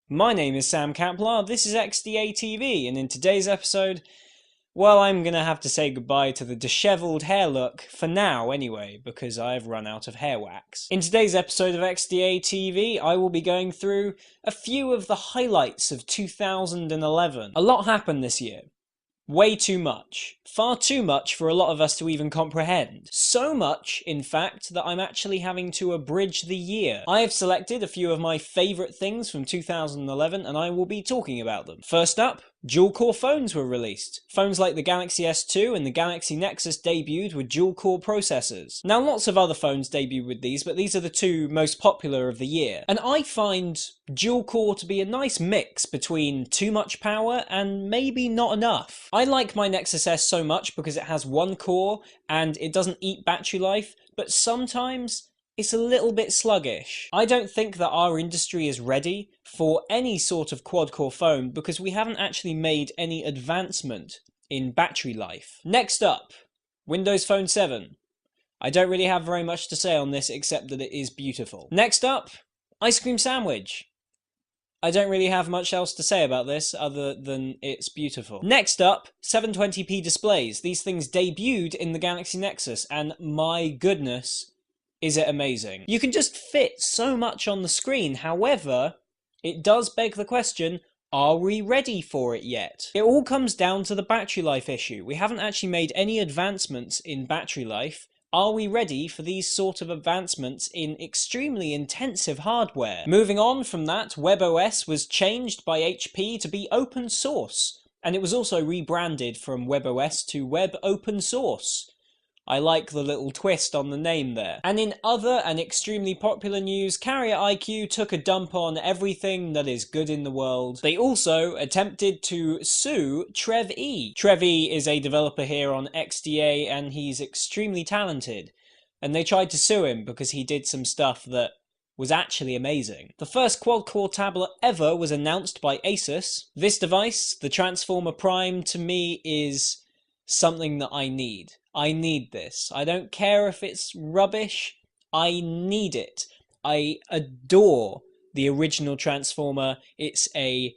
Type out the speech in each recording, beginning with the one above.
My name is Sam Kaplar, this is XDA TV, and in today's episode, well, I'm gonna have to say goodbye to the dishevelled hair look, for now anyway, because I've run out of hair wax. In today's episode of XDA TV, I will be going through a few of the highlights of 2011. A lot happened this year. Way too much. Far too much for a lot of us to even comprehend. So much, in fact, that I'm actually having to abridge the year. I have selected a few of my favourite things from 2011 and I will be talking about them. First up, dual-core phones were released. Phones like the Galaxy S2 and the Galaxy Nexus debuted with dual-core processors. Now, lots of other phones debuted with these, but these are the two most popular of the year. And I find dual-core to be a nice mix between too much power and maybe not enough. I like my Nexus S so much because it has one core and it doesn't eat battery life, but sometimes it's a little bit sluggish. I don't think that our industry is ready for any sort of quad-core phone because we haven't actually made any advancement in battery life. Next up, Windows Phone 7. I don't really have very much to say on this except that it is beautiful. Next up, Ice Cream Sandwich. I don't really have much else to say about this other than it's beautiful. Next up, 720p displays. These things debuted in the Galaxy Nexus and my goodness, is it amazing. You can just fit so much on the screen, however, it does beg the question, are we ready for it yet? It all comes down to the battery life issue. We haven't actually made any advancements in battery life. Are we ready for these sort of advancements in extremely intensive hardware? Moving on from that, WebOS was changed by HP to be open source, and it was also rebranded from WebOS to Web Open Source. I like the little twist on the name there. And in other and extremely popular news, Carrier IQ took a dump on everything that is good in the world. They also attempted to sue Trev E. Trev E is a developer here on XDA and he's extremely talented. And they tried to sue him because he did some stuff that was actually amazing. The first quad-core tablet ever was announced by Asus. This device, the Transformer Prime, to me is something that I need. I need this. I don't care if it's rubbish. I need it. I adore the original Transformer. It's a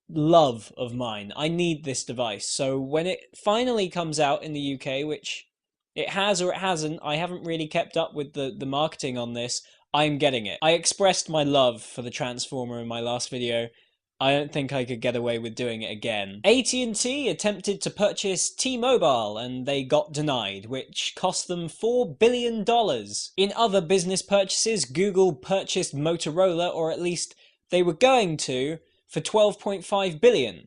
love of mine. I need this device. So when it finally comes out in the UK, which it has or it hasn't, I haven't really kept up with the marketing on this, I'm getting it. I expressed my love for the Transformer in my last video. I don't think I could get away with doing it again. AT&T attempted to purchase T-Mobile and they got denied, which cost them $4 billion. In other business purchases, Google purchased Motorola, or at least they were going to, for $12.5 billion.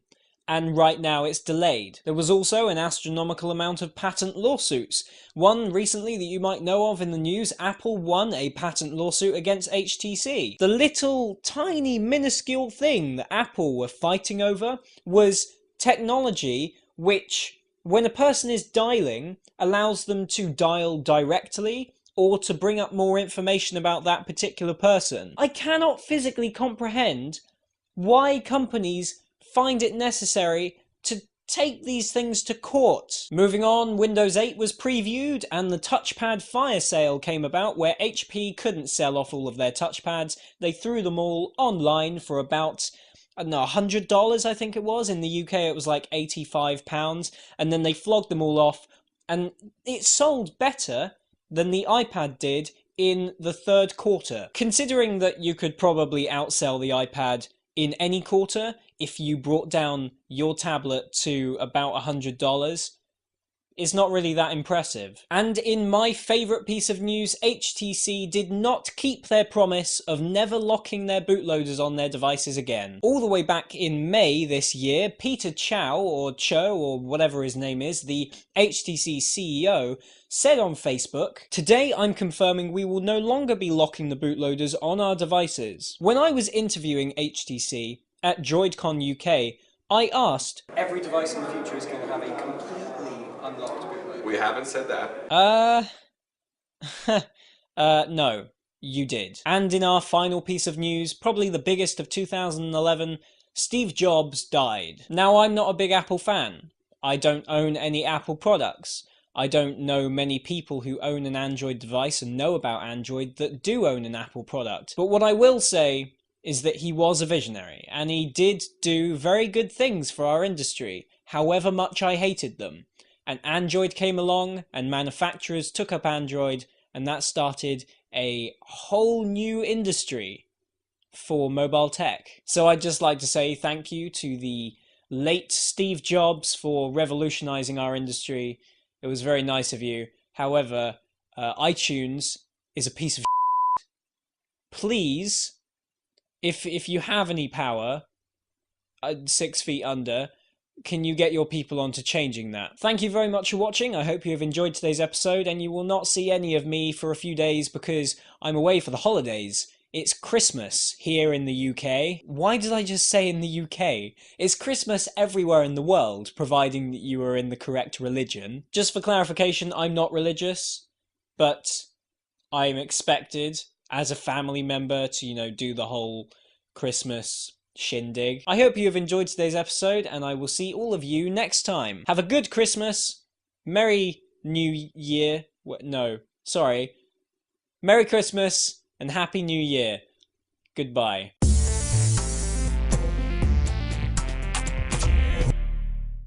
And right now it's delayed. There was also an astronomical amount of patent lawsuits. One recently that you might know of in the news, Apple won a patent lawsuit against HTC. The little tiny minuscule thing that Apple were fighting over was technology which, when a person is dialing, allows them to dial directly or to bring up more information about that particular person. I cannot physically comprehend why companies find it necessary to take these things to court. Moving on, Windows 8 was previewed and the touchpad fire sale came about where HP couldn't sell off all of their touchpads. They threw them all online for about, I don't know, $100 I think it was. In the UK it was like £85, and then they flogged them all off and it sold better than the iPad did in the third quarter. Considering that you could probably outsell the iPad in any quarter, if you brought down your tablet to about $100, it's not really that impressive. And in my favourite piece of news, HTC did not keep their promise of never locking their bootloaders on their devices again. All the way back in May this year, Peter Chow, or Cho, or whatever his name is, the HTC CEO, said on Facebook, "Today I'm confirming we will no longer be locking the bootloaders on our devices." When I was interviewing HTC at DroidCon UK, I asked, every device in the future is going to have a completely unlocked bootloader. We haven't said that. No, you did. And in our final piece of news, probably the biggest of 2011, Steve Jobs died. Now, I'm not a big Apple fan. I don't own any Apple products. I don't know many people who own an Android device and know about Android that do own an Apple product. But what I will say is that he was a visionary, and he did do very good things for our industry, however much I hated them. And Android came along, and manufacturers took up Android, and that started a whole new industry for mobile tech. So I'd just like to say thank you to the late Steve Jobs for revolutionizing our industry. It was very nice of you. However, iTunes is a piece of shit. Please, if you have any power, 6 feet under, can you get your people onto changing that? Thank you very much for watching. I hope you have enjoyed today's episode, and you will not see any of me for a few days because I'm away for the holidays. It's Christmas here in the UK. Why did I just say in the UK? It's Christmas everywhere in the world, providing that you are in the correct religion. Just for clarification, I'm not religious, but I'm expected as a family member to, do the whole Christmas shindig. I hope you have enjoyed today's episode, and I will see all of you next time. Have a good Christmas. Merry New Year. Merry Christmas and Happy New Year. Goodbye.